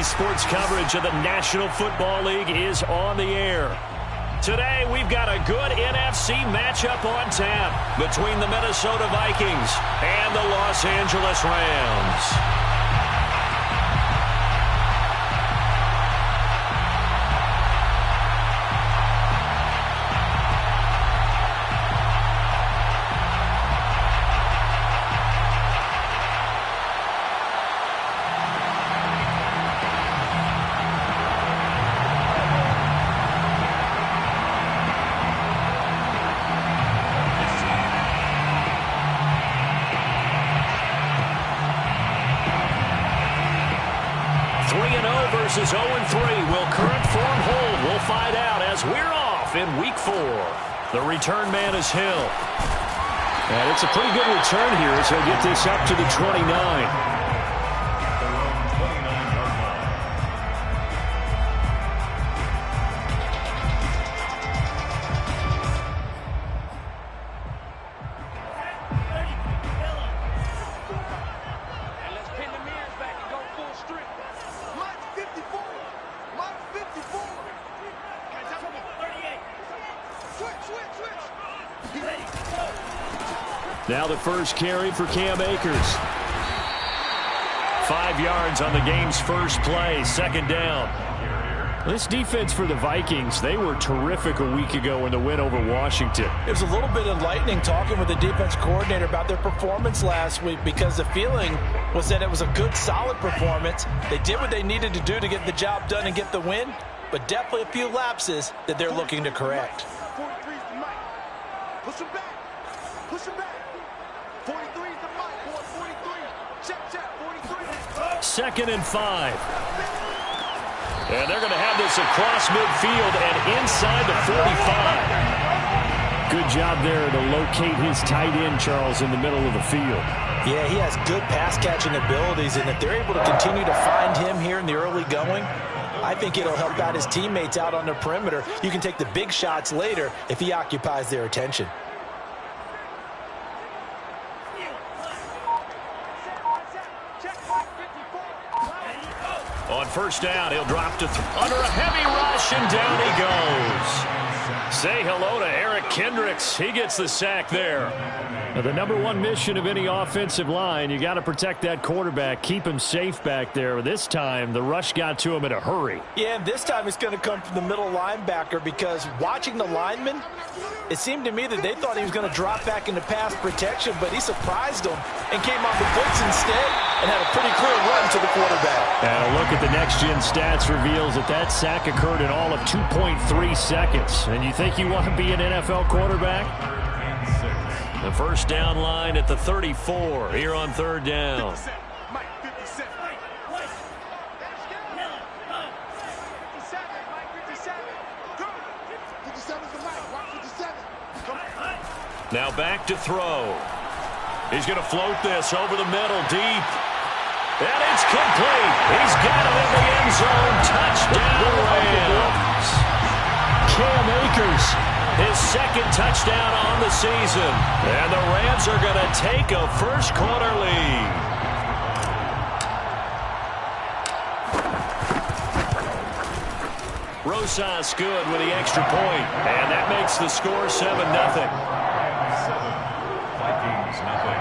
sports coverage of the National Football League is on the air. Today, we've got a good NFC matchup on tap between the Minnesota Vikings and the Los Angeles Rams. Versus 0-3. Will current form hold? We'll find out as we're off in Week 4. The return man is Hill. And it's a pretty good return here as he'll get this up to the 29. Now the first carry for Cam Akers. 5 yards on the game's first play, second down. This defense for the Vikings, they were terrific a week ago in the win over Washington. It was a little bit enlightening talking with the defense coordinator about their performance last week because the feeling was that it was a good, solid performance. They did what they needed to do to get the job done and get the win, but definitely a few lapses that they're looking to correct. 43's the mic. Push him back. Push him back. 43's the mic, boy. 43. Check, 43. Second and 5. And they're going to have this across midfield and inside the 45. Good job there to locate his tight end, Charles, in the middle of the field. Yeah, he has good pass-catching abilities, and if they're able to continue to find him here in the early going, I think it'll help out his teammates out on the perimeter. You can take the big shots later if he occupies their attention. On first down, he'll drop to under a heavy rush, and down he goes. Say hello to Eric Kendricks. He gets the sack there. Now, the #1 mission of any offensive line, you got to protect that quarterback, keep him safe back there. This time, the rush got to him in a hurry. Yeah, and this time it's going to come from the middle linebacker because watching the lineman, it seemed to me that they thought he was going to drop back into pass protection, but he surprised them and came off the blitz instead and had a pretty clear run to the quarterback. And a look at the next-gen stats reveals that that sack occurred in all of 2.3 seconds. And you think you want to be an NFL quarterback? The first down line at the 34 here on third down. Now back to throw. He's going to float this over the middle deep. And it's complete. He's got it in the end zone. Touchdown Rams. Cam Akers. His second touchdown on the season. And the Rams are going to take a first quarter lead. Rosas good with the extra point. And that makes the score 7-0. Vikings nothing.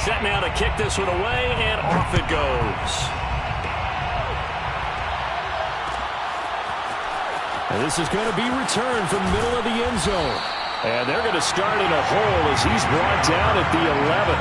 Set now to kick this one away, and off it goes. And this is going to be returned from the middle of the end zone. And they're going to start in a hole as he's brought down at the 11.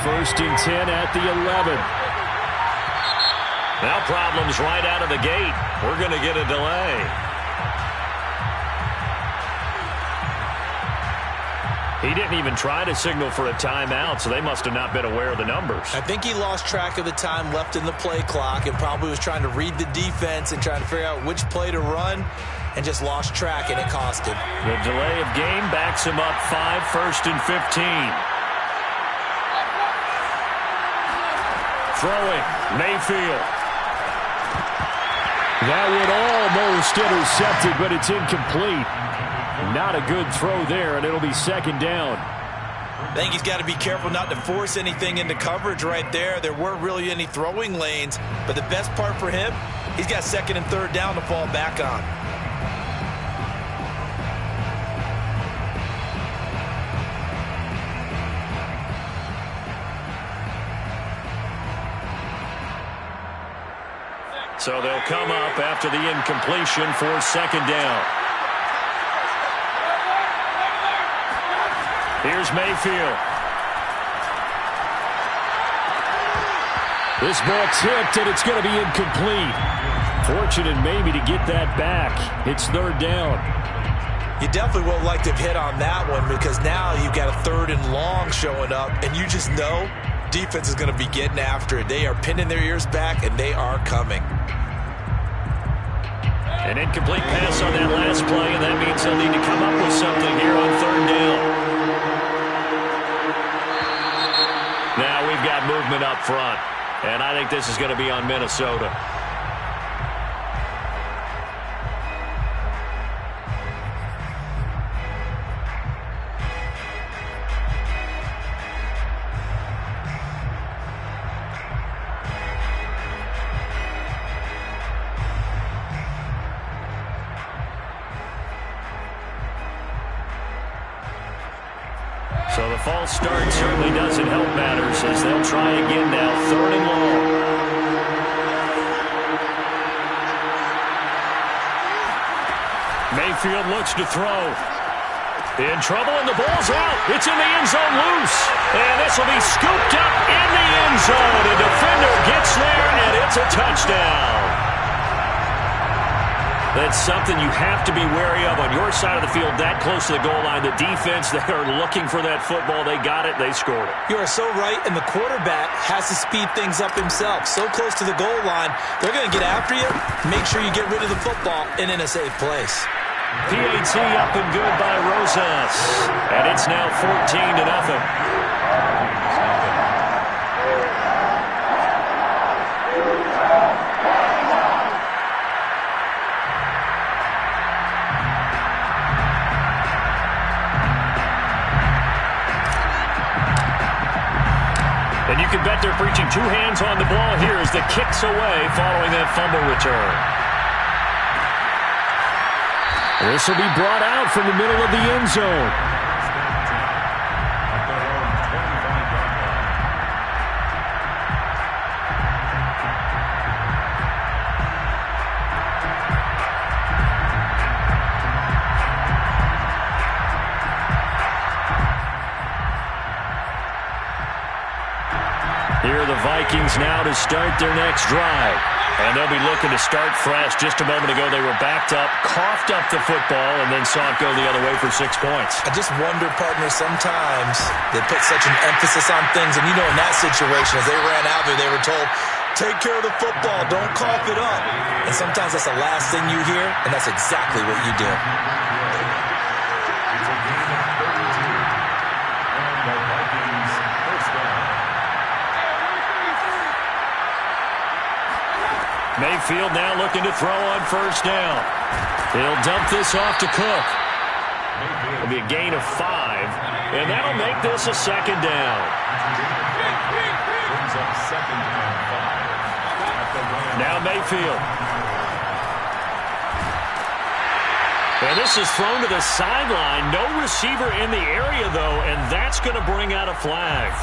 First and 10 at the 11. Now problems right out of the gate. We're going to get a delay. He didn't even try to signal for a timeout, so they must have not been aware of the numbers. I think he lost track of the time left in the play clock and probably was trying to read the defense and trying to figure out which play to run and just lost track, and it cost him. The delay of game backs him up 5, 1st and 15. Throwing, Mayfield. That would almost intercepted, but it's incomplete. Not a good throw there, and it'll be 2nd down. I think he's got to be careful not to force anything into coverage right there. There weren't really any throwing lanes, but the best part for him, he's got 2nd and 3rd down to fall back on. So they'll come up after the incompletion for 2nd down. Here's Mayfield. This ball tipped, and it's going to be incomplete. Fortunate maybe to get that back. It's 3rd down. You definitely would like to have hit on that one because now you've got a 3rd and long showing up, and you just know defense is going to be getting after it. They are pinning their ears back, and they are coming. An incomplete pass on that last play, and that means they'll need to come up with something here on 3rd down. Now we've got movement up front, and I think this is going to be on Minnesota. So the false start certainly doesn't help matters as they'll try again now, 3rd and long. Mayfield looks to throw. In trouble, and the ball's out. It's in the end zone loose. And this will be scooped up in the end zone. A defender gets there, and it's a touchdown. That's something you have to be wary of on your side of the field, that close to the goal line. The defense, they are looking for that football. They got it. They scored it. You are so right, and the quarterback has to speed things up himself. So close to the goal line, they're going to get after you. Make sure you get rid of the football and in a safe place. PAT up and good by Rosas. And it's now 14-0. And you can bet they're preaching 2 hands on the ball here as the kick's away following that fumble return. This will be brought out from the middle of the end zone. Here are the Vikings now to start their next drive. And they'll be looking to start fresh. Just a moment ago, they were backed up, coughed up the football, and then saw it go the other way for 6 points. I just wonder, partner, sometimes they put such an emphasis on things. And, you know, in that situation, as they ran out there, they were told, take care of the football, don't cough it up. And sometimes that's the last thing you hear, and that's exactly what you did. Mayfield now looking to throw on 1st down. He'll dump this off to Cook. It'll be a gain of 5, and that'll make this a 2nd down. Now Mayfield. And this is thrown to the sideline. No receiver in the area, though, and that's going to bring out a flag.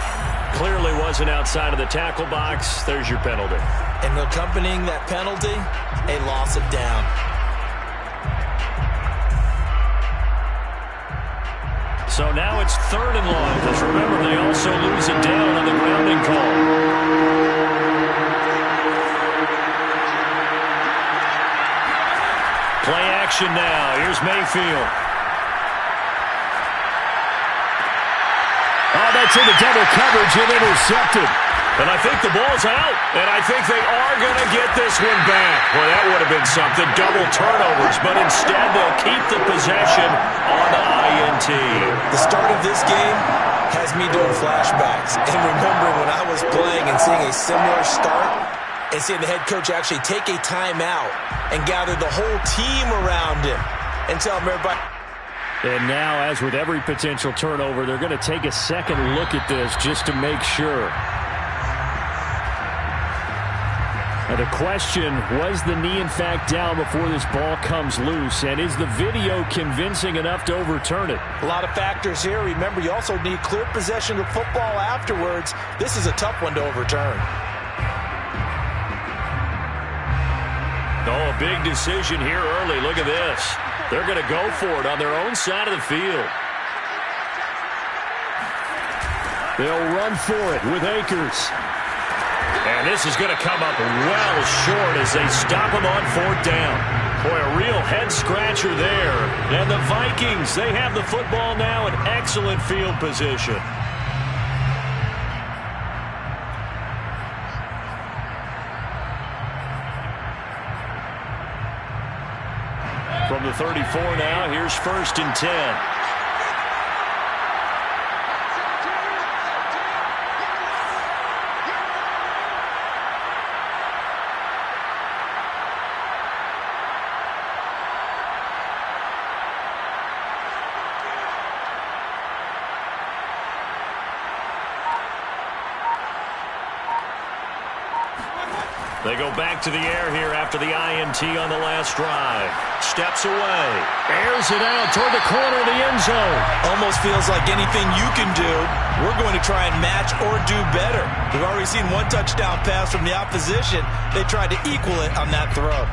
Clearly wasn't outside of the tackle box. There's your penalty. And accompanying that penalty, a loss of down. So now it's 3rd and long, because remember, they also lose it down on the grounding call. Play action now. Here's Mayfield. Oh, that's into double coverage and intercepted. And I think the ball's out. And I think they are going to get this one back. Well, that would have been something. Double turnovers. But instead, they'll keep the possession on the INT. The start of this game has me doing flashbacks. And remembering when I was playing and seeing a similar start and seeing the head coach actually take a timeout and gather the whole team around him and tell him everybody. And now, as with every potential turnover, they're going to take a second look at this just to make sure. Now the question, was the knee in fact down before this ball comes loose? And is the video convincing enough to overturn it? A lot of factors here. Remember, you also need clear possession of football afterwards. This is a tough one to overturn. Oh, a big decision here early. Look at this. They're going to go for it on their own side of the field. They'll run for it with Akers. And this is going to come up well short as they stop him on 4th down. Boy, a real head-scratcher there. And the Vikings, they have the football now in excellent field position. From the 34 now, here's 1st and 10. They go back to the air here after the INT on the last drive. Steps away. Airs it out toward the corner of the end zone. Almost feels like anything you can do, we're going to try and match or do better. We've already seen one touchdown pass from the opposition. They tried to equal it on that throw.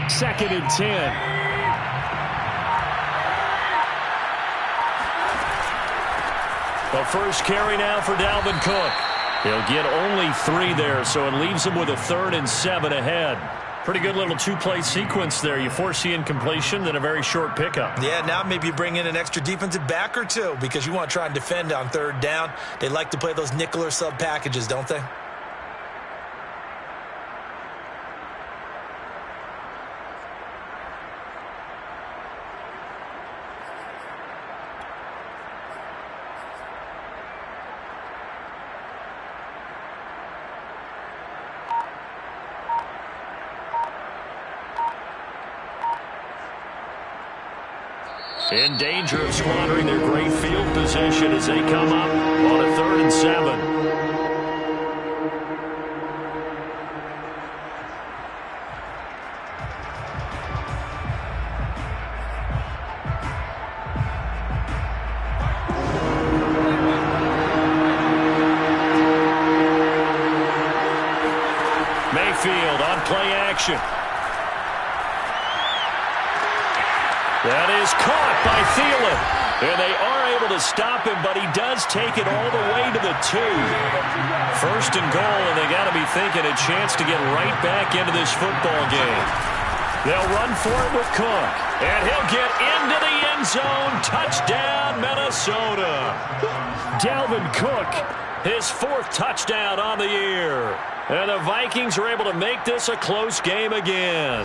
Second and 10. The first carry now for Dalvin Cook. He'll get only 3 there, so it leaves him with a 3rd and 7 ahead. Pretty good little 2-play sequence there. You force the incompletion, then a very short pickup. Yeah, now maybe you bring in an extra defensive back or two because you want to try and defend on 3rd down. They like to play those nickel or sub packages, don't they? In danger of squandering their great field position as they come up on a 3rd and 7. Mayfield on play action. That is caught by Thielen. And they are able to stop him, but he does take it all the way to the 2. 1st and goal, and they got to be thinking a chance to get right back into this football game. They'll run for it with Cook. And he'll get into the end zone. Touchdown, Minnesota. Dalvin Cook. His 4th touchdown on the year. And the Vikings are able to make this a close game again.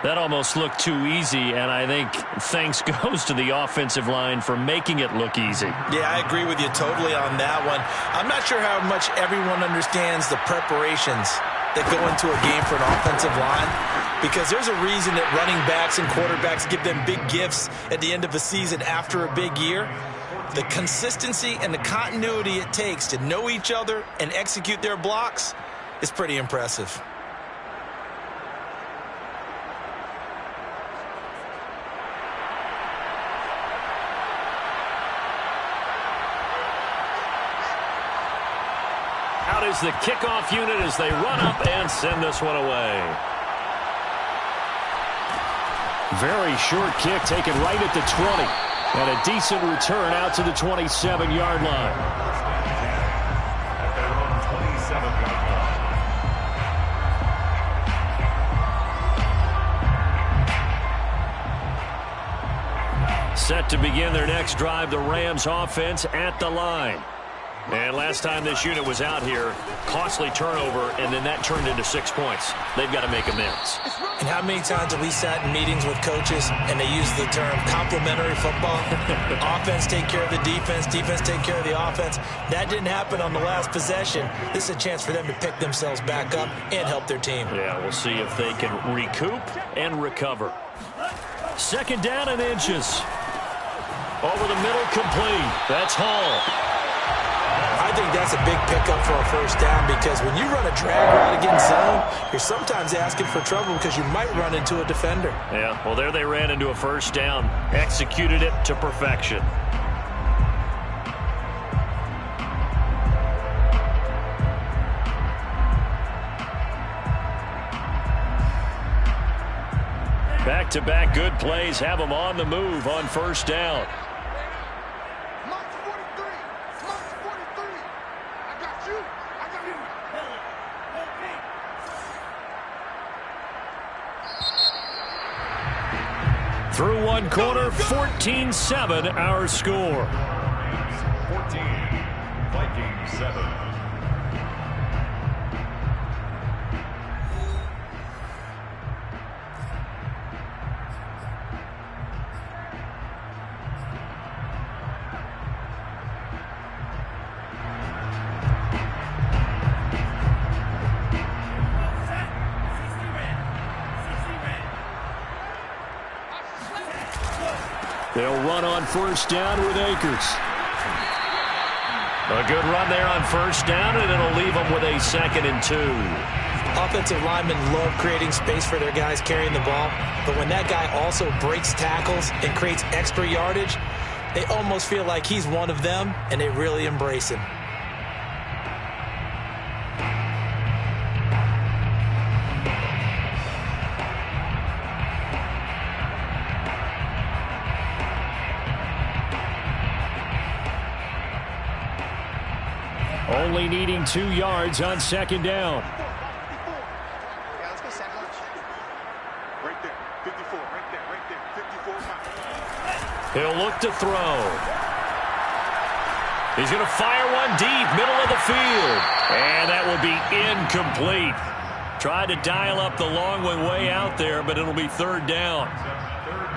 That almost looked too easy, and I think thanks goes to the offensive line for making it look easy. Yeah, I agree with you totally on that one. I'm not sure how much everyone understands the preparations that go into a game for an offensive line, because there's a reason that running backs and quarterbacks give them big gifts at the end of a season after a big year. The consistency and the continuity it takes to know each other and execute their blocks is pretty impressive. Out is the kickoff unit as they run up and send this one away. Very short kick taken right at the 20. And a decent return out to the 27-yard line. Set to begin their next drive, the Rams offense at the line. And last time this unit was out here, costly turnover, and then that turned into 6 points. They've got to make amends. And how many times have we sat in meetings with coaches and they use the term complementary football? Offense take care of the defense, defense take care of the offense. That didn't happen on the last possession. This is a chance for them to pick themselves back up and help their team. Yeah, we'll see if they can recoup and recover. Second down and inches. Over the middle, complete. That's Hall. I think that's a big pickup for a first down because when you run a drag route against zone, you're sometimes asking for trouble because you might run into a defender. Yeah, well, there they ran into a first down. Executed it to perfection. Back-to-back good plays have them on the move on first down. Through one quarter, 14-7 our score. 14, Vikings 7. They'll run on first down with Akers. A good run there on first down, and it'll leave them with a 2nd and 2. Offensive linemen love creating space for their guys carrying the ball, but when that guy also breaks tackles and creates extra yardage, they almost feel like he's one of them, and they really embrace him. Only needing 2 yards on second down. Yeah, let's go sandwich. Right there. 54. Right there. 54. He'll look to throw. He's going to fire one deep, middle of the field. And that will be incomplete. Tried to dial up the long one way out there, but it'll be third down.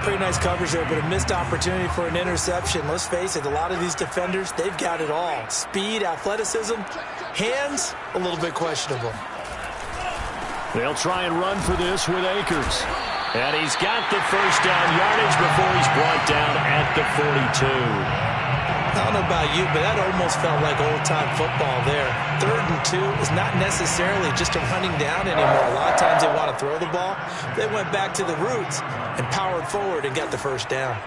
Pretty nice coverage there, but a missed opportunity for an interception. Let's face it, a lot of these defenders, they've got it all. Speed, athleticism, hands, a little bit questionable. They'll try and run for this with Akers. And he's got the first down yardage before he's brought down at the 42. I don't know about you, but that almost felt like old-time football there. 3rd and 2 is not necessarily just a running down anymore. A lot of times they want to throw the ball. They went back to the roots and powered forward and got the first down.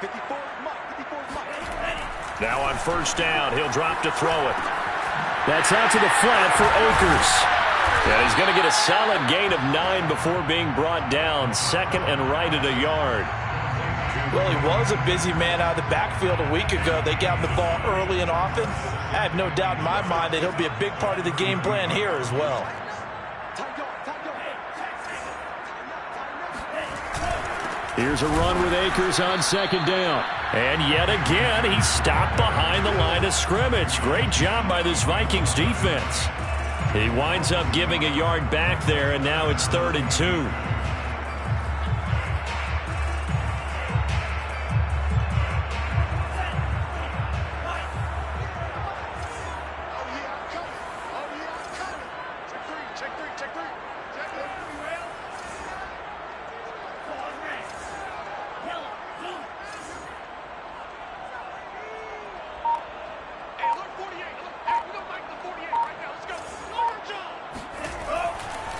54 is Mike. Now on first down, he'll drop to throw it. That's out to the flat for Akers. And he's going to get a solid gain of 9 before being brought down. 2nd and right at a yard. Well, he was a busy man out of the backfield a week ago. They got him the ball early and often. I have no doubt in my mind that he'll be a big part of the game plan here as well. Here's a run with Akers on second down. And yet again, he's stopped behind the line of scrimmage. Great job by this Vikings defense. He winds up giving a yard back there, and now it's 3rd and 2.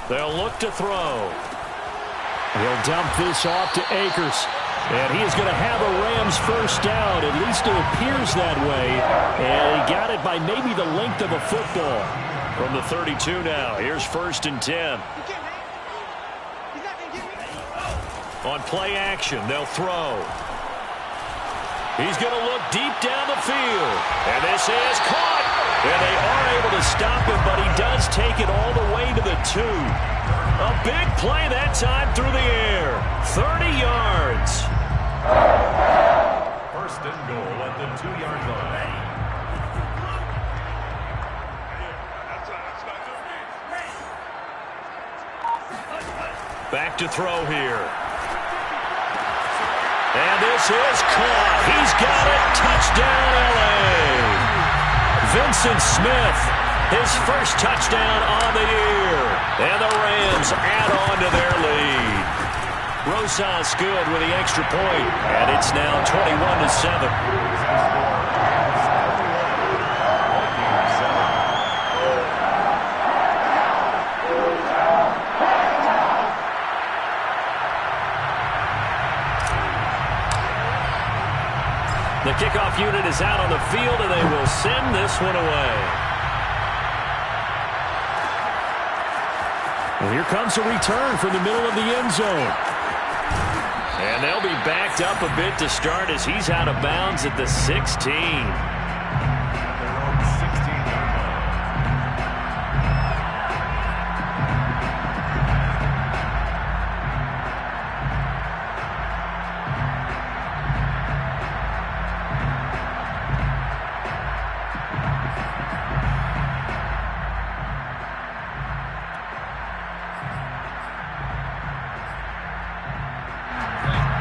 They'll look to throw. He'll dump this off to Akers. And he is going to have a Rams first down. At least it appears that way. And he got it by maybe the length of a football. From the 32 now. Here's 1st and 10. On play action, they'll throw. He's going to look deep down the field. And this is caught. And they are able to stop him, but he does take it all the way to the 2. A big play that time through the air. 30 yards. 1st and goal at the 2-yard line. Back to throw here. And this is caught. He's got it. Touchdown, L.A. Vincent Smith, his first touchdown on the year. And the Rams add on to their lead. Rosas good with the extra point. And it's now 21-7. The kickoff unit is out on the field, and they will send this one away. Well, here comes a return from the middle of the end zone. And they'll be backed up a bit to start as he's out of bounds at the 16.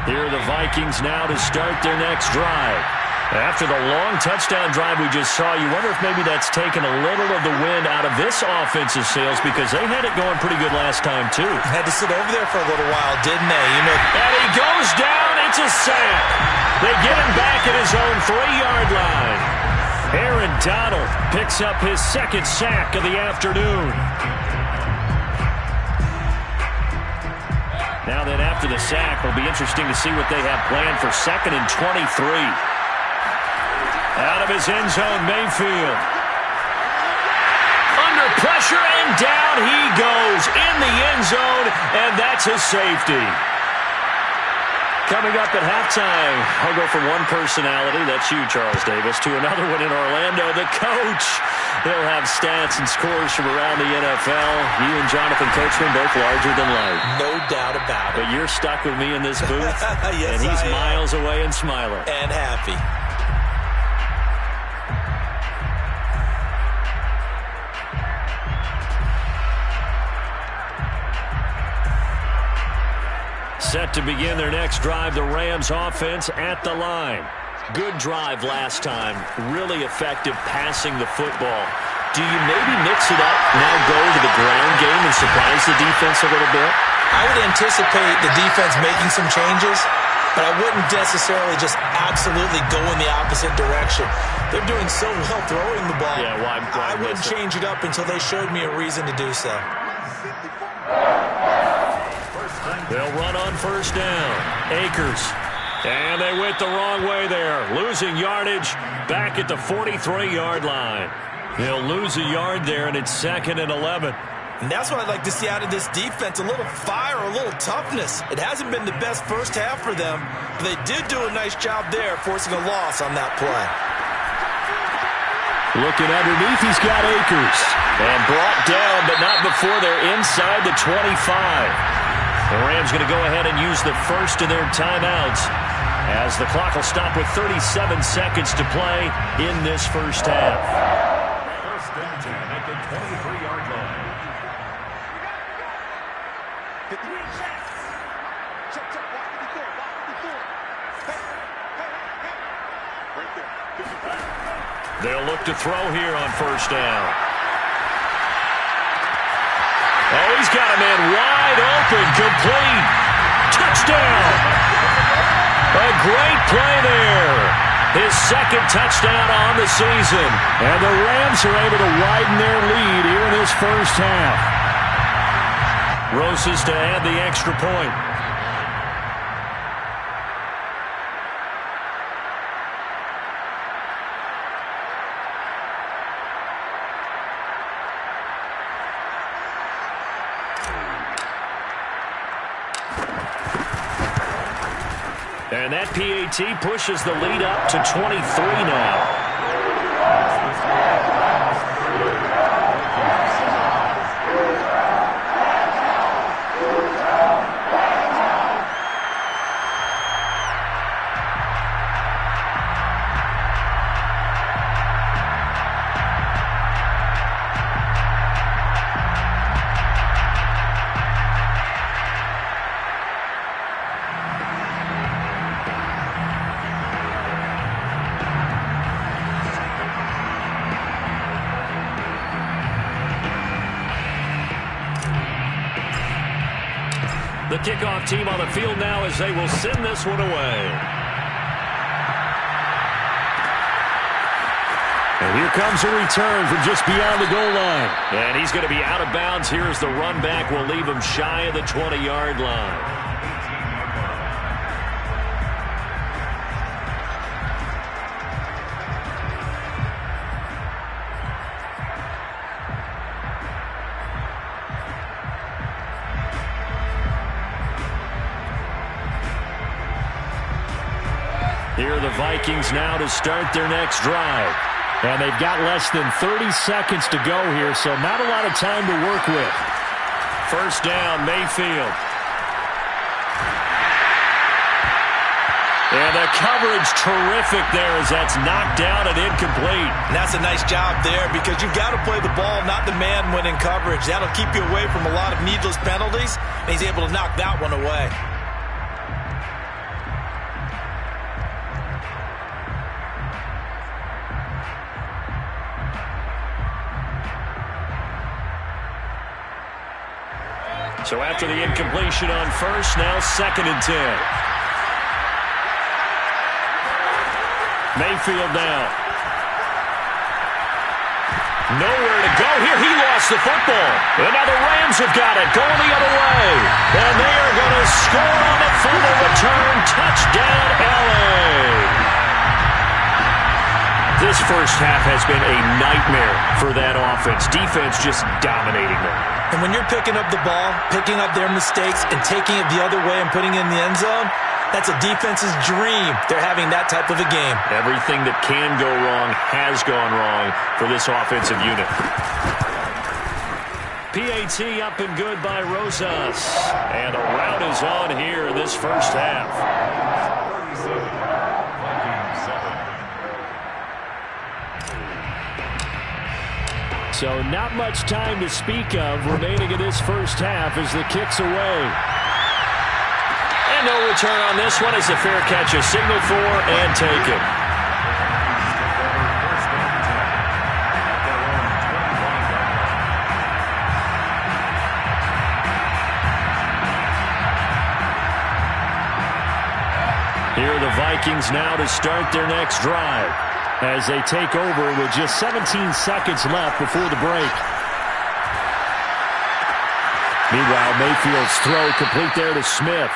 Here are the Vikings now to start their next drive. After the long touchdown drive we just saw, you wonder if maybe that's taken a little of the wind out of this offensive sails because they had it going pretty good last time, too. Had to sit over there for a little while, didn't they? You know. And he goes down. It's a sack. They get him back at his own 3-yard line. Aaron Donald picks up his 2nd sack of the afternoon. Now then, after the sack, it'll be interesting to see what they have planned for 2nd and 23. Out of his end zone, Mayfield. Under pressure, and down he goes in the end zone, and that's a safety. Coming up at halftime, I'll go from one personality, that's you, Charles Davis, to another one in Orlando, the coach. He'll have stats and scores from around the NFL. You and Jonathan Coachman both larger than life. No doubt about it. But you're stuck with me in this booth, yes, and he's miles away and smiling. And happy. Set to begin their next drive, the Rams offense at the line. Good drive last time. Really effective passing the football. Do you maybe mix it up, now go to the ground game and surprise the defense a little bit? I would anticipate the defense making some changes, but I wouldn't necessarily just absolutely go in the opposite direction. They're doing so well throwing the ball. Yeah, why I wouldn't change it up until they showed me a reason to do so. They'll run on 1st down. Akers. And they went the wrong way there. Losing yardage back at the 43-yard line. They'll lose a yard there, and it's 2nd and 11. And that's what I'd like to see out of this defense, a little fire, a little toughness. It hasn't been the best first half for them, but they did do a nice job there, forcing a loss on that play. Looking underneath, he's got Akers. And brought down, but not before they're inside the 25. The Rams going to go ahead and use the first of their timeouts as the clock will stop with 37 seconds to play in this first half. 1st and 10 at the 23-yard line. They'll look to throw here on 1st down. Oh, he's got a man wide open, complete. Touchdown! A great play there. His 2nd touchdown on the season. And the Rams are able to widen their lead here in this first half. Roses to add the extra point. And that PAT pushes the lead up to 23 now. The kickoff team on the field now as they will send this one away. And here comes a return from just beyond the goal line. And he's going to be out of bounds here as the run back will leave him shy of the 20-yard line. Here are the Vikings now to start their next drive. And they've got less than 30 seconds to go here, so not a lot of time to work with. First down, Mayfield. And the coverage terrific there as that's knocked down and incomplete. And that's a nice job there because you've got to play the ball, not the man when in coverage. That'll keep you away from a lot of needless penalties, and he's able to knock that one away. So after the incompletion on first, now 2nd and 10. Mayfield now. Nowhere to go here. He lost the football. And now the Rams have got it. Going the other way. And they are going to score on the fumble return. Touchdown, LA. This first half has been a nightmare for that offense. Defense just dominating them. And when you're picking up the ball, picking up their mistakes, and taking it the other way and putting it in the end zone, that's a defense's dream. They're having that type of a game. Everything that can go wrong has gone wrong for this offensive unit. PAT up and good by Rosas. And a rout is on here in this first half. So not much time to speak of remaining in this first half as the kick's away. And no return on this one as the fair catch is signaled for and taken. Here are the Vikings now to start their next drive as they take over with just 17 seconds left before the break. Meanwhile, Mayfield's throw complete there to Smith.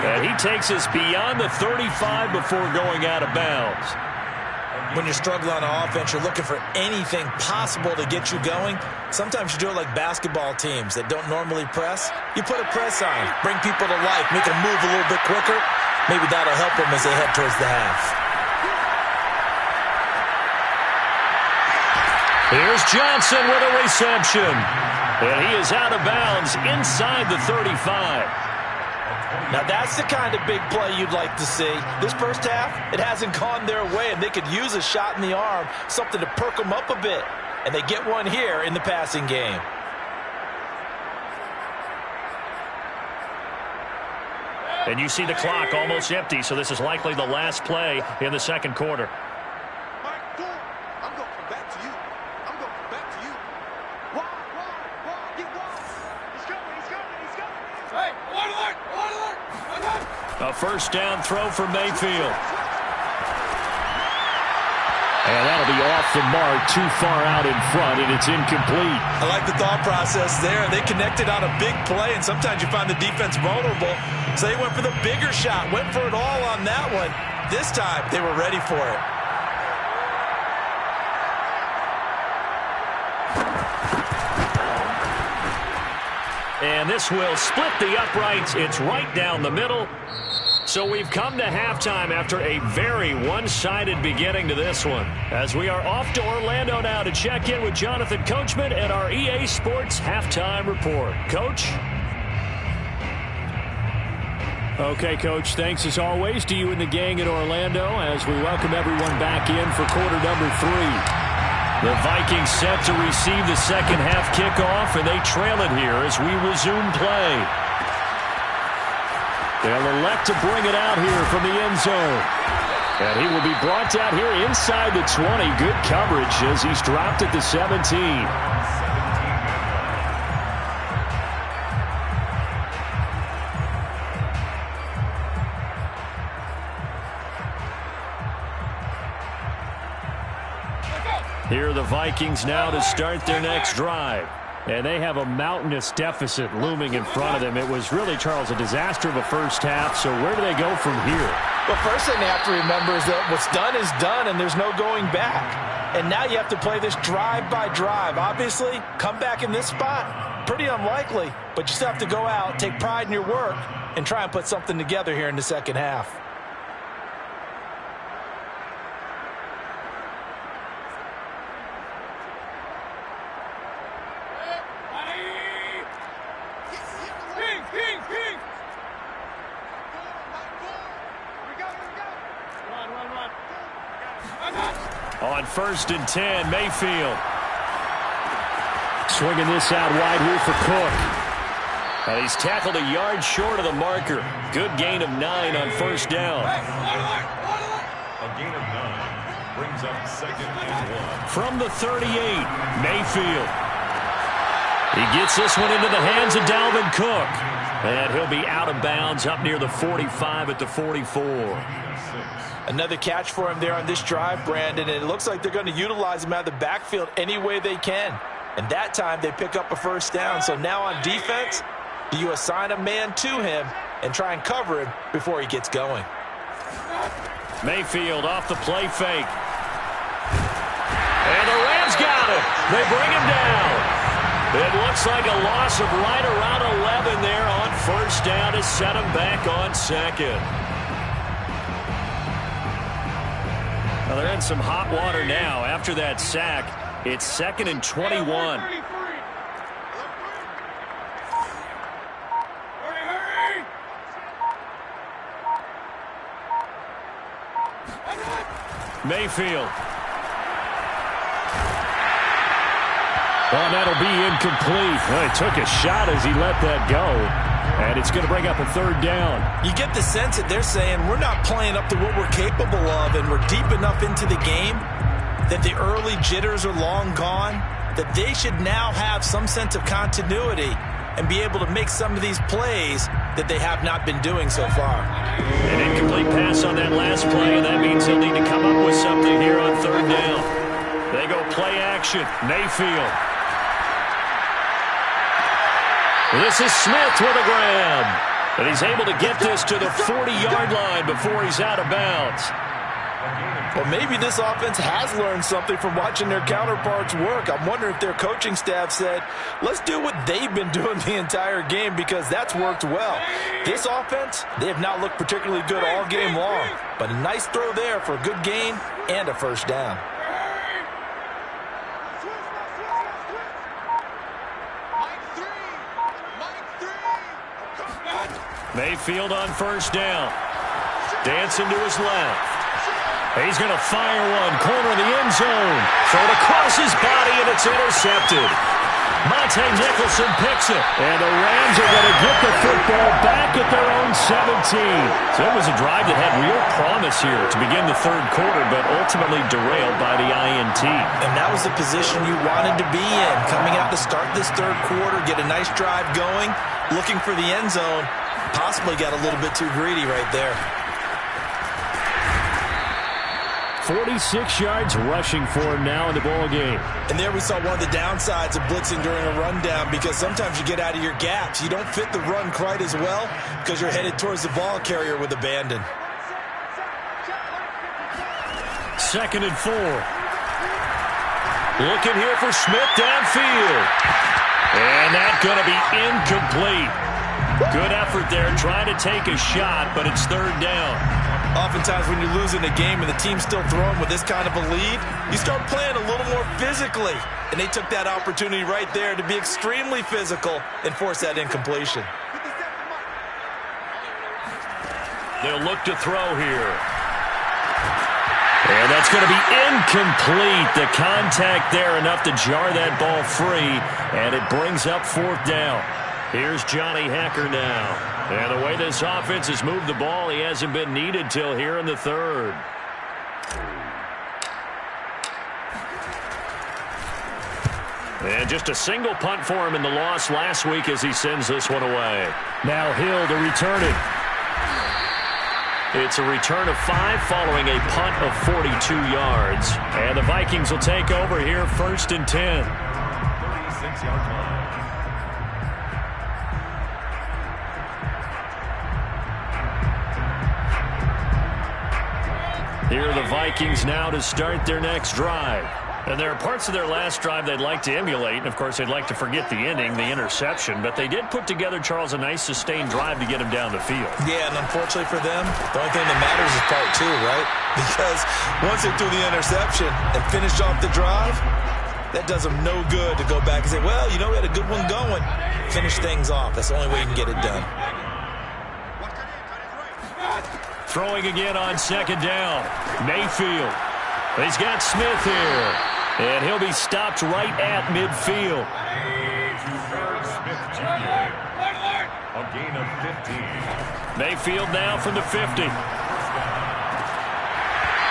And he takes us beyond the 35 before going out of bounds. When you're struggling on offense, you're looking for anything possible to get you going. Sometimes you do it like basketball teams that don't normally press. You put a press on, bring people to life, make them move a little bit quicker. Maybe that'll help them as they head towards the half. Here's Johnson with a reception. And he is out of bounds inside the 35. Now that's the kind of big play you'd like to see. This first half, it hasn't gone their way, and they could use a shot in the arm, something to perk them up a bit. And they get one here in the passing game. And you see the clock almost empty, so this is likely the last play in the second quarter. A first down throw for Mayfield. And that'll be off the mark, too far out in front, and it's incomplete. I like the thought process there. They connected on a big play, and sometimes you find the defense vulnerable. So they went for the bigger shot, went for it all on that one. This time, they were ready for it. And this will split the uprights. It's right down the middle. So we've come to halftime after a very one-sided beginning to this one. As we are off to Orlando now to check in with Jonathan Coachman and our EA Sports Halftime Report. Coach? Okay, Coach, thanks as always to you and the gang in Orlando as we welcome everyone back in for quarter number 3. The Vikings set to receive the second half kickoff, and they trail it here as we resume play. They'll elect to bring it out here from the end zone. And he will be brought out here inside the 20. Good coverage as he's dropped at the 17. Here are the Vikings now to start their next drive. And they have a mountainous deficit looming in front of them. It was really, Charles, a disaster of a first half. So where do they go from here? Well, first thing they have to remember is that what's done is done, and there's no going back. And now you have to play this drive by drive. Obviously, come back in this spot, pretty unlikely. But you still have to go out, take pride in your work, and try and put something together here in the second half. On 1st and 10, Mayfield. Swinging this out wide here for Cook. And he's tackled a yard short of the marker. Good gain of 9 on first down. A gain of 9 brings up 2nd and 1. From the 38, Mayfield. He gets this one into the hands of Dalvin Cook. And he'll be out of bounds up near the 45 at the 44. Another catch for him there on this drive, Brandon, and it looks like they're going to utilize him out of the backfield any way they can. And that time they pick up a first down. So now on defense, do you assign a man to him and try and cover him before he gets going? Mayfield off the play fake. And the Rams got him. They bring him down. It looks like a loss of right around 11 there on first down to set him back on second. Well, they're in some hot water now after that sack. It's 2nd and 21. Mayfield. Well, that'll be incomplete. Well, he took a shot as he let that go. And it's going to bring up a 3rd down. You get the sense that they're saying we're not playing up to what we're capable of, and we're deep enough into the game that the early jitters are long gone, that they should now have some sense of continuity and be able to make some of these plays that they have not been doing so far. An incomplete pass on that last play, and that means they'll need to come up with something here on 3rd down. They go play action. Mayfield. This is Smith with a grab. And he's able to get this to the 40-yard line before he's out of bounds. Well, maybe this offense has learned something from watching their counterparts work. I'm wondering if their coaching staff said, let's do what they've been doing the entire game, because that's worked well. This offense, they have not looked particularly good all game long, but a nice throw there for a good gain and a first down. Mayfield on first down. Dancing to his left. He's going to fire one. Corner of the end zone. Throw it across his body, and it's intercepted. Monte Nicholson picks it. And the Rams are going to get the football back at their own 17. So it was a drive that had real promise here to begin the 3rd quarter, but ultimately derailed by the INT. And that was the position you wanted to be in. Coming out to start this 3rd quarter, get a nice drive going, looking for the end zone. Possibly got a little bit too greedy right there. 46 yards rushing for him now in the ball game. And there we saw one of the downsides of blitzing during a rundown, because sometimes you get out of your gaps. You don't fit the run quite as well because you're headed towards the ball carrier with abandon. 2nd and 4. Looking here for Smith downfield. And that's going to be incomplete. Good effort there trying to take a shot, but it's 3rd down. Oftentimes when you're losing a game and the team's still throwing with this kind of a lead, you start playing a little more physically. And they took that opportunity right there to be extremely physical and force that incompletion. They'll look to throw here. And that's going to be incomplete. The contact there enough to jar that ball free, and it brings up 4th down. Here's Johnny Hacker now. And the way this offense has moved the ball, he hasn't been needed till here in the 3rd. And just a single punt for him in the loss last week as he sends this one away. Now Hill to return it. It's a return of 5 following a punt of 42 yards. And the Vikings will take over here 1st and 10. 36-yard line. Here are the Vikings now to start their next drive. And there are parts of their last drive they'd like to emulate. And, of course, they'd like to forget the ending, the interception. But they did put together, Charles, a nice sustained drive to get him down the field. Yeah, and unfortunately for them, the only thing that matters is part 2, right? Because once they threw the interception and finished off the drive, that does them no good to go back and say, well, you know, we had a good one going. Finish things off. That's the only way you can get it done. Throwing again on 2nd down. Mayfield. He's got Smith here. And he'll be stopped right at midfield. Smith Jr. A gain of 15. Mayfield now from the 50.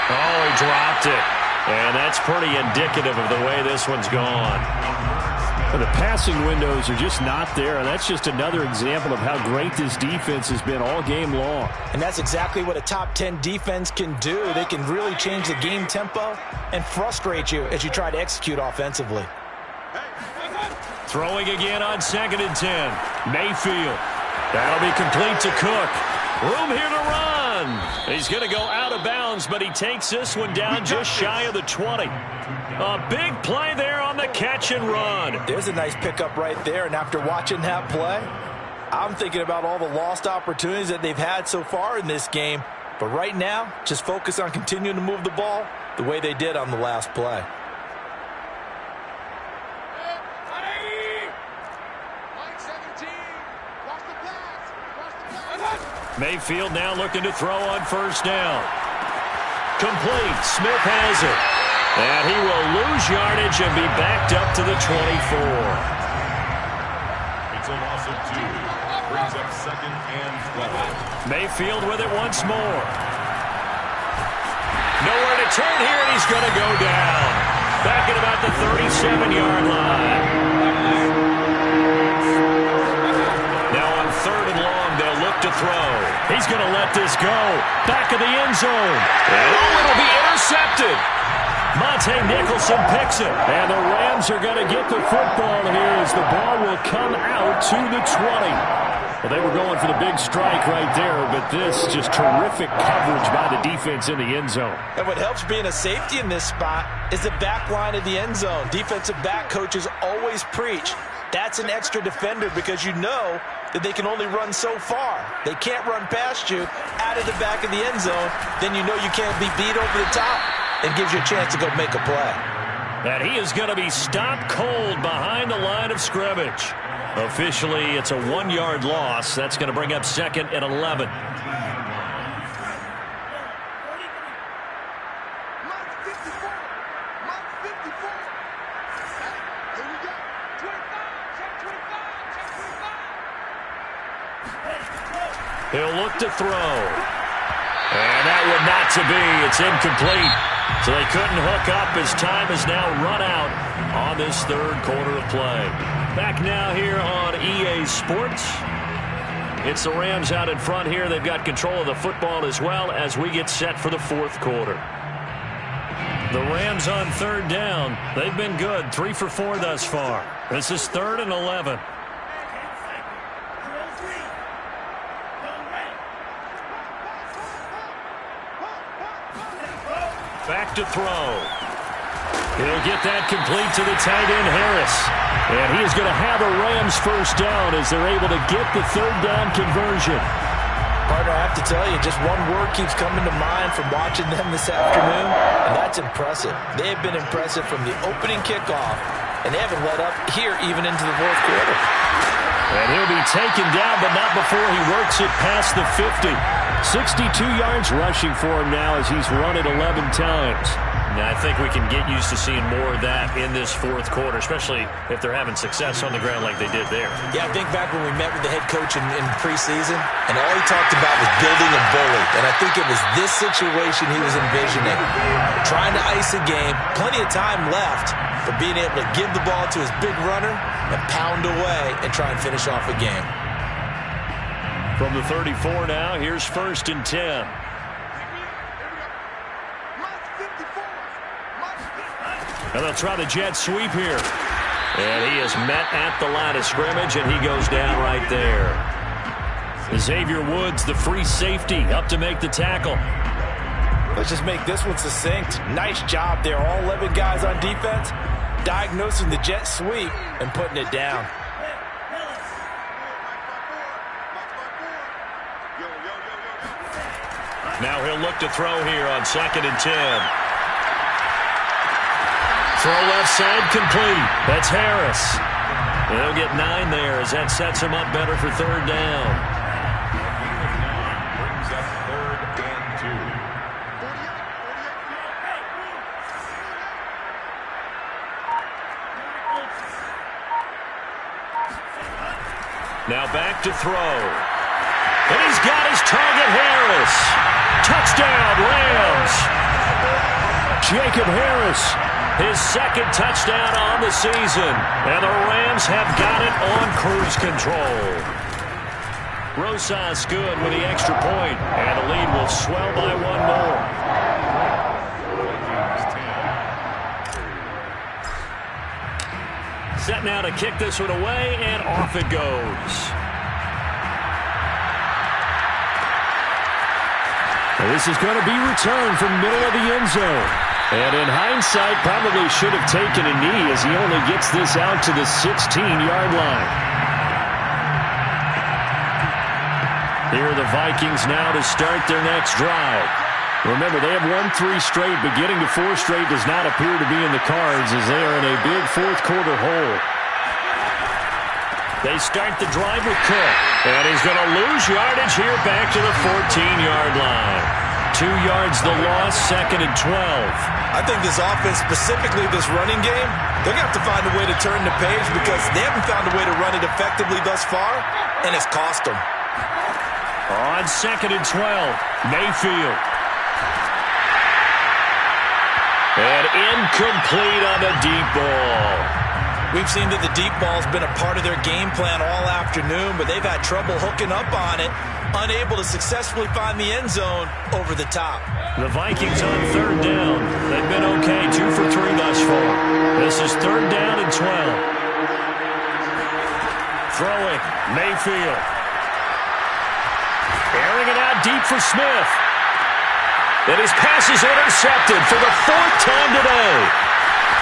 Oh, he dropped it. And that's pretty indicative of the way this one's gone. The passing windows are just not there, and that's just another example of how great this defense has been all game long. And that's exactly what a top 10 defense can do. They can really change the game tempo and frustrate you as you try to execute offensively. Throwing again on 2nd and 10. Mayfield. That'll be complete to Cook. Room here to run. He's going to go out of bounds, but he takes this one down just shy of the 20. A big play there on the catch and run. There's a nice pickup right there, and after watching that play, I'm thinking about all the lost opportunities that they've had so far in this game. But right now, just focus on continuing to move the ball the way they did on the last play. Mayfield now looking to throw on 1st down. Complete. Smith has it. And he will lose yardage and be backed up to the 24. It's a loss of 2. Brings up 2nd and 12. Mayfield with it once more. Nowhere to turn here, and he's going to go down. Back at about the 37-yard line. Now on 3rd and long, they'll look to throw. He's going to let this go. Back of the end zone. And it'll be intercepted. Monte Nicholson picks it. And the Rams are going to get the football here as the ball will come out to the 20. Well, they were going for the big strike right there, but this just terrific coverage by the defense in the end zone. And what helps being a safety in this spot is the back line of the end zone. Defensive back coaches always preach. That's an extra defender because you know that they can only run so far. They can't run past you out of the back of the end zone. Then you know you can't be beat over the top. It gives you a chance to go make a play. And he is going to be stopped cold behind the line of scrimmage. Officially, it's a 1-yard loss. That's going to bring up 2nd and 11. He'll look to throw. And that would not to be. It's incomplete. So they couldn't hook up as time has now run out on this 3rd quarter of play. Back now here on EA Sports. It's the Rams out in front here. They've got control of the football as well as we get set for the 4th quarter. The Rams on third down. They've been good. 3 for 4 thus far. This is 3rd and 11. Back to throw. He'll get that complete to the tight end, Harris. And he is going to have a Rams first down as they're able to get the third down conversion. Partner, I have to tell you, just one word keeps coming to mind from watching them this afternoon, and that's impressive. They have been impressive from the opening kickoff, and they haven't let up here even into the fourth quarter. And he'll be taken down, but not before he works it past the 50. 62 yards rushing for him now as he's run it 11 times. Now, I think we can get used to seeing more of that in this fourth quarter, especially if they're having success on the ground like they did there. Yeah, I think back when we met with the head coach in preseason, and all he talked about was building a bully. And I think it was this situation he was envisioning. Trying to ice a game, plenty of time left, but being able to give the ball to his big runner and pound away and try and finish off a game. From the 34 now, here's 1st and 10. And they'll try the jet sweep here. And he is met at the line of scrimmage, and he goes down right there. Xavier Woods, the free safety, up to make the tackle. Let's just make this one succinct. Nice job there. All 11 guys on defense diagnosing the jet sweep and putting it down. Now he'll look to throw here on 2nd and 10. Throw left side complete. That's Harris. They'll get 9 there as that sets him up better for third down. Brings up 3rd and 2. Now back to throw. And he's got his target, Harris. Touchdown, Rams. Jacob Harris. His 2nd touchdown on the season. And the Rams have got it on cruise control. Rosas good with the extra point. And the lead will swell by 1 more. Set now to kick this one away, and off it goes. This is going to be returned from middle of the end zone. And in hindsight, probably should have taken a knee as he only gets this out to the 16-yard line. Here are the Vikings now to start their next drive. Remember, they have won 3 straight, but getting to 4 straight does not appear to be in the cards as they are in a big fourth quarter hole. They start the drive with Cook. And he's going to lose yardage here back to the 14-yard line. 2 yards the loss, 2nd and 12. I think this offense, specifically this running game, they're going to have to find a way to turn the page because they haven't found a way to run it effectively thus far, and it's cost them. On 2nd and 12, Mayfield. And incomplete on the deep ball. We've seen that the deep ball's been a part of their game plan all afternoon, but they've had trouble hooking up on it, unable to successfully find the end zone over the top. The Vikings on third down. They've been okay, 2 for 3 thus far. This is 3rd down and 12. Throwing, Mayfield. Airing it out deep for Smith. And his pass is intercepted for the 4th time today.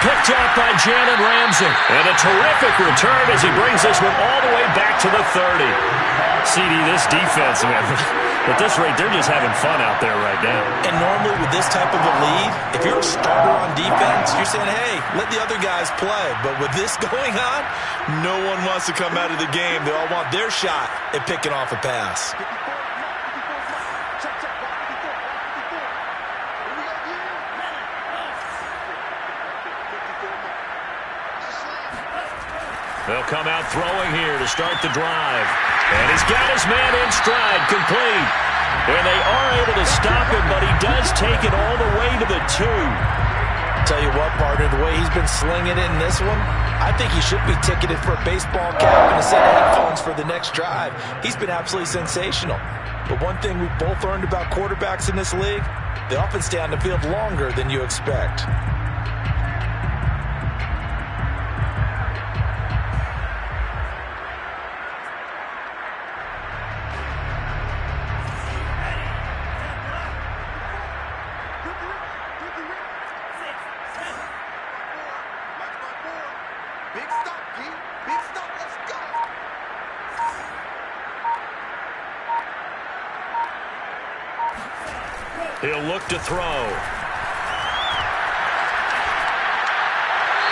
Picked up by Jalen Ramsey. And a terrific return as he brings this one all the way back to the 30. CD, this defense, man, at this rate, they're just having fun out there right now. And normally with this type of a lead, if you're a starter on defense, you're saying, hey, let the other guys play. But with this going on, no one wants to come out of the game. They all want their shot at picking off a pass. They'll come out throwing here to start the drive. And he's got his man in stride, complete. And they are able to stop him, but he does take it all the way to the 2. tell you what, partner, the way he's been slinging it in this one, I think he should be ticketed for a baseball cap and a set of headphones for the next drive. He's been absolutely sensational. But one thing we've both learned about quarterbacks in this league, they often stay on the field longer than you expect. Big stop, G. Big stop. Let's go. He'll look to throw.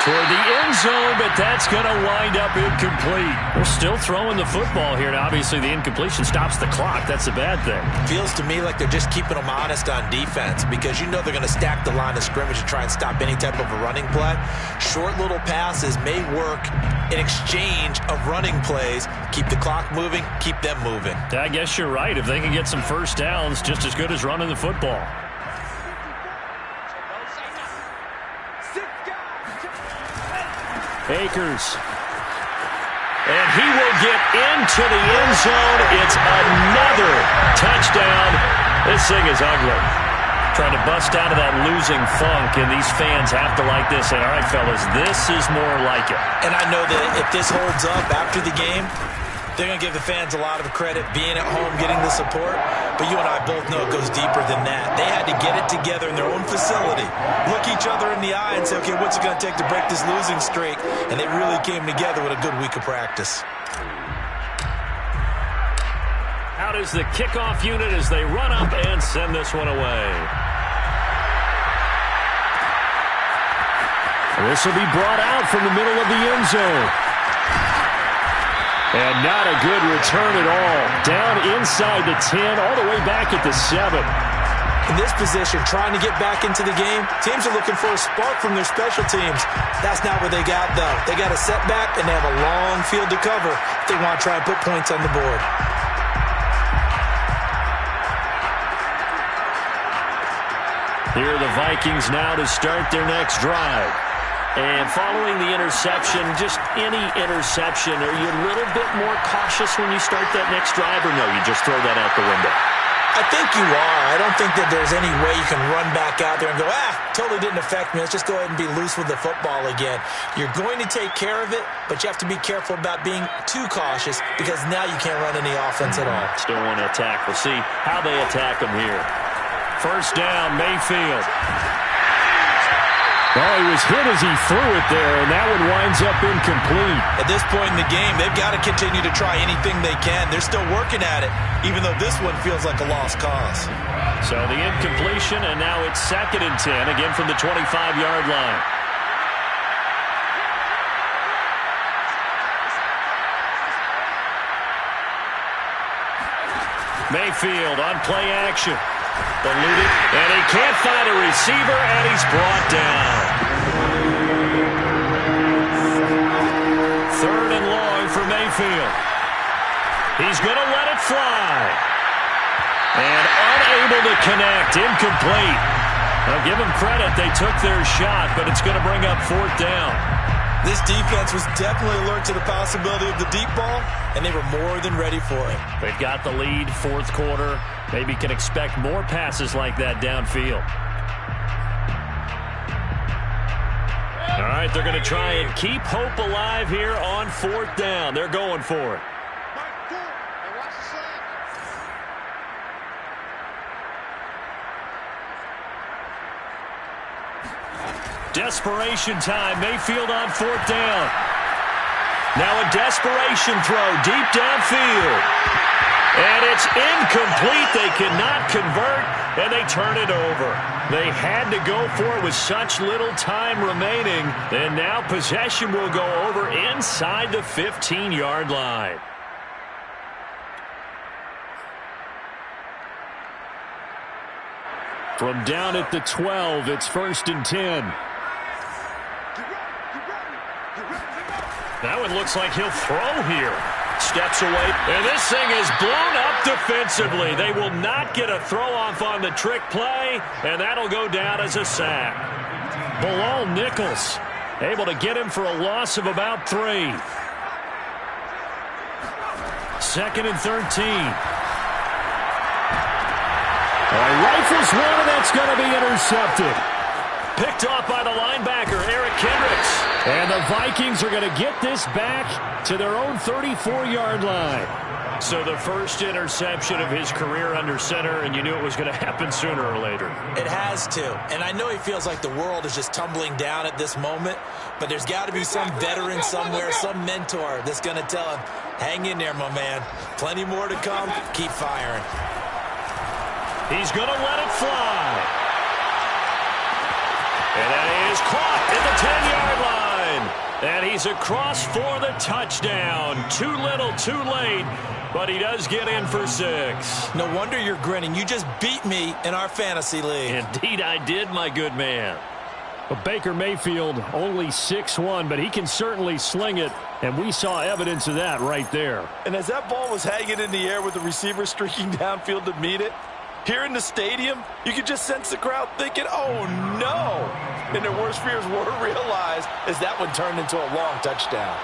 Toward the end zone, but that's going to wind up incomplete. They're still throwing the football here. Now, obviously, the incompletion stops the clock. That's a bad thing. Feels to me like they're just keeping them honest on defense because you know they're going to stack the line of scrimmage and try and stop any type of a running play. Short little passes may work in exchange of running plays. Keep the clock moving, keep them moving. I guess you're right. If they can get some first downs, just as good as running the football. Akers. And he will get into the end zone. It's another touchdown. This thing is ugly. Trying to bust out of that losing funk, and these fans have to like this. And all right, fellas, this is more like it. And I know that if this holds up after the game, they're going to give the fans a lot of credit being at home, getting the support. But you and I both know it goes deeper than that. They had to get it together in their own facility, look each other in the eye and say, okay, what's it going to take to break this losing streak? And they really came together with a good week of practice. Out is the kickoff unit as they run up and send this one away. This will be brought out from the middle of the end zone. And not a good return at all. Down inside the 10, all the way back at the 7. In this position, trying to get back into the game, teams are looking for a spark from their special teams. That's not what they got, though. They got a setback, and they have a long field to cover if they want to try and put points on the board. Here are the Vikings now to start their next drive. And following the interception, just any interception, are you a little bit more cautious when you start that next drive, or no, you just throw that out the window? I think you are. I don't think that there's any way you can run back out there and go, totally didn't affect me. Let's just go ahead and be loose with the football again. You're going to take care of it, but you have to be careful about being too cautious because now you can't run any offense at all. Still want to attack. We'll see how they attack them here. First down, Mayfield. Well, he was hit as he threw it there, and that one winds up incomplete. At this point in the game, they've got to continue to try anything they can. They're still working at it, even though this one feels like a lost cause. So the incompletion, and now it's 2nd and 10, again from the 25-yard line. Mayfield on play action. Eluded, and he can't find a receiver, and he's brought down. 3rd and long for Mayfield. He's going to let it fly. And unable to connect, incomplete. Now give them credit, they took their shot, but it's going to bring up 4th down. This defense was definitely alert to the possibility of the deep ball, and they were more than ready for it. They've got the lead, 4th quarter. Maybe can expect more passes like that downfield. All right, they're going to try and keep hope alive here on 4th down. They're going for it. Desperation time. Mayfield on 4th down. Now a desperation throw deep downfield. And it's incomplete. They cannot convert, and they turn it over. They had to go for it with such little time remaining. And now possession will go over inside the 15-yard line. From down at the 12, it's 1st and 10. That one looks like he'll throw here. Steps away, and this thing is blown up defensively. They will not get a throw off on the trick play, and that'll go down as a sack. below Nichols. Able to get him for a loss of about 3. 2nd and 13. Rifles one, and that's going to be intercepted. Picked off by the linebacker, Eric Kendricks. And the Vikings are going to get this back to their own 34-yard line. So the first interception of his career under center, and you knew it was going to happen sooner or later. It has to. And I know he feels like the world is just tumbling down at this moment, but there's got to be some veteran somewhere, some mentor that's going to tell him, hang in there, my man. Plenty more to come. Keep firing. He's going to let it fly. And that is caught at the 10-yard line. And he's across for the touchdown. Too little, too late, but he does get in for 6. No wonder you're grinning. You just beat me in our fantasy league. Indeed I did, my good man. But Baker Mayfield only 6'1", but he can certainly sling it, and we saw evidence of that right there. And as that ball was hanging in the air with the receiver streaking downfield to meet it, here in the stadium, you could just sense the crowd thinking, oh, no. And their worst fears were realized as that one turned into a long touchdown.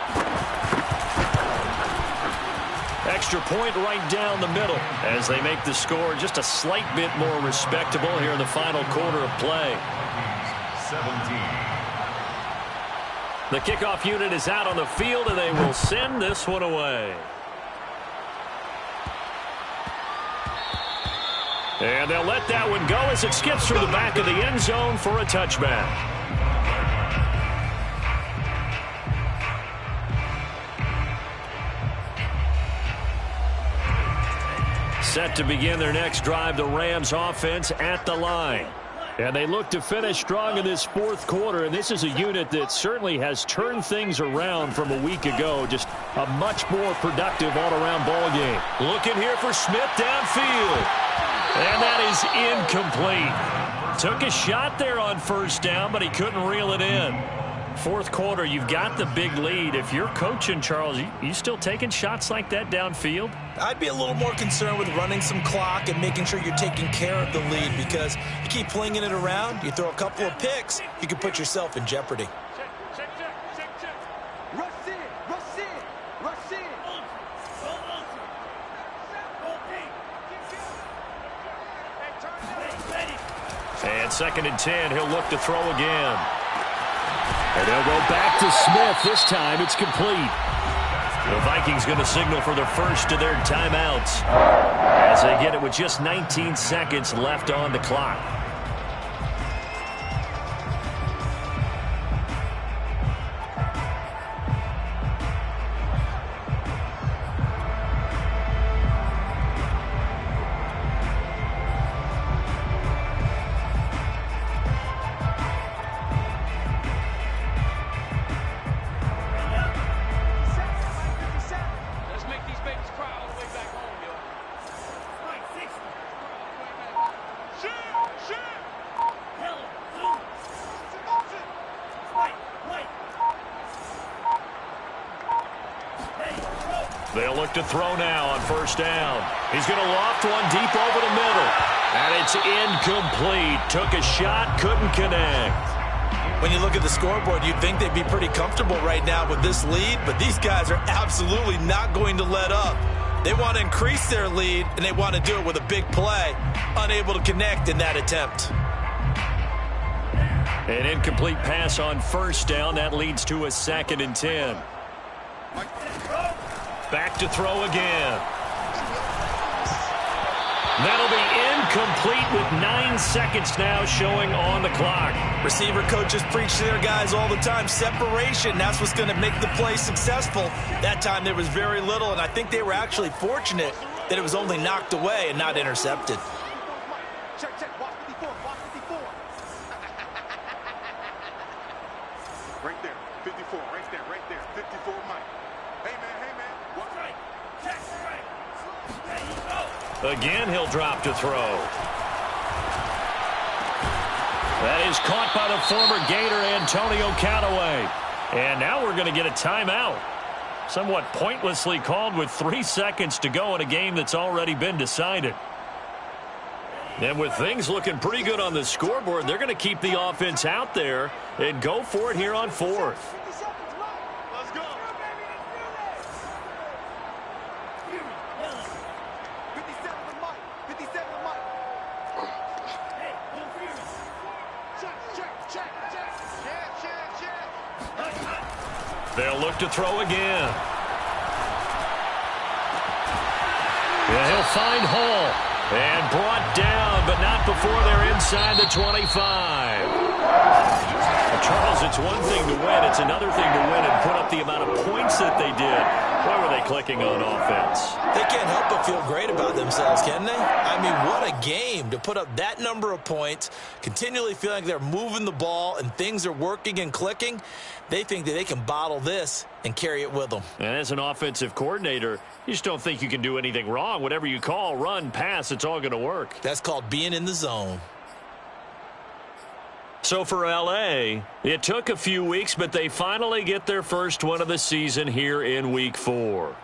Extra point right down the middle as they make the score just a slight bit more respectable here in the final quarter of play. 17. The kickoff unit is out on the field, and they will send this one away. And they'll let that one go as it skips through the back of the end zone for a touchback. Set to begin their next drive, the Rams offense at the line. And they look to finish strong in this fourth quarter, and this is a unit that certainly has turned things around from a week ago. Just a much more productive all-around ball game. Looking here for Smith downfield. And that is incomplete. Took a shot there on first down, but he couldn't reel it in. Fourth quarter, you've got the big lead. If you're coaching, Charles, you still taking shots like that downfield? I'd be a little more concerned with running some clock and making sure you're taking care of the lead, because you keep flinging it around, you throw a couple of picks, you can put yourself in jeopardy. And 2nd and 10, he'll look to throw again. And they'll go back to Smith. This time it's complete. The Vikings going to signal for the first of their timeouts as they get it with just 19 seconds left on the clock. They'll look to throw now on first down. He's going to loft one deep over the middle. And it's incomplete. Took a shot, couldn't connect. When you look at the scoreboard, you'd think they'd be pretty comfortable right now with this lead, but these guys are absolutely not going to let up. They want to increase their lead, and they want to do it with a big play. Unable to connect in that attempt. An incomplete pass on first down. That leads to a 2nd and 10. Back to throw again. That'll be incomplete with 9 seconds now showing on the clock. Receiver coaches preach to their guys all the time. Separation, that's what's going to make the play successful. That time there was very little, and I think they were actually fortunate that it was only knocked away and not intercepted. Check, check, box 54, box 54. Right there, 54, right there, 54, Mike. Hey, man, what's right? Check, right. There you go. Again, he'll drop to throw. That is caught by the former Gator, Antonio Callaway. And now we're going to get a timeout. Somewhat pointlessly called with 3 seconds to go in a game that's already been decided. And with things looking pretty good on the scoreboard, they're going to keep the offense out there and go for it here on fourth. Let's go. 57 to Mike. 57 to Mike. Check. They'll look to throw again. Yeah, he'll find Hall. And brought down, but not before they're inside the 25. Charles, it's one thing to win. It's another thing to win and put up the amount of points that they did. Why were they clicking on offense? They can't help but feel great about themselves, can they? I mean, what a game to put up that number of points, continually feeling like they're moving the ball and things are working and clicking. They think that they can bottle this and carry it with them. And as an offensive coordinator, you just don't think you can do anything wrong. Whatever you call, run, pass, it's all going to work. That's called being in the zone. So for L.A., it took a few weeks, but they finally get their first win of the season here in Week 4.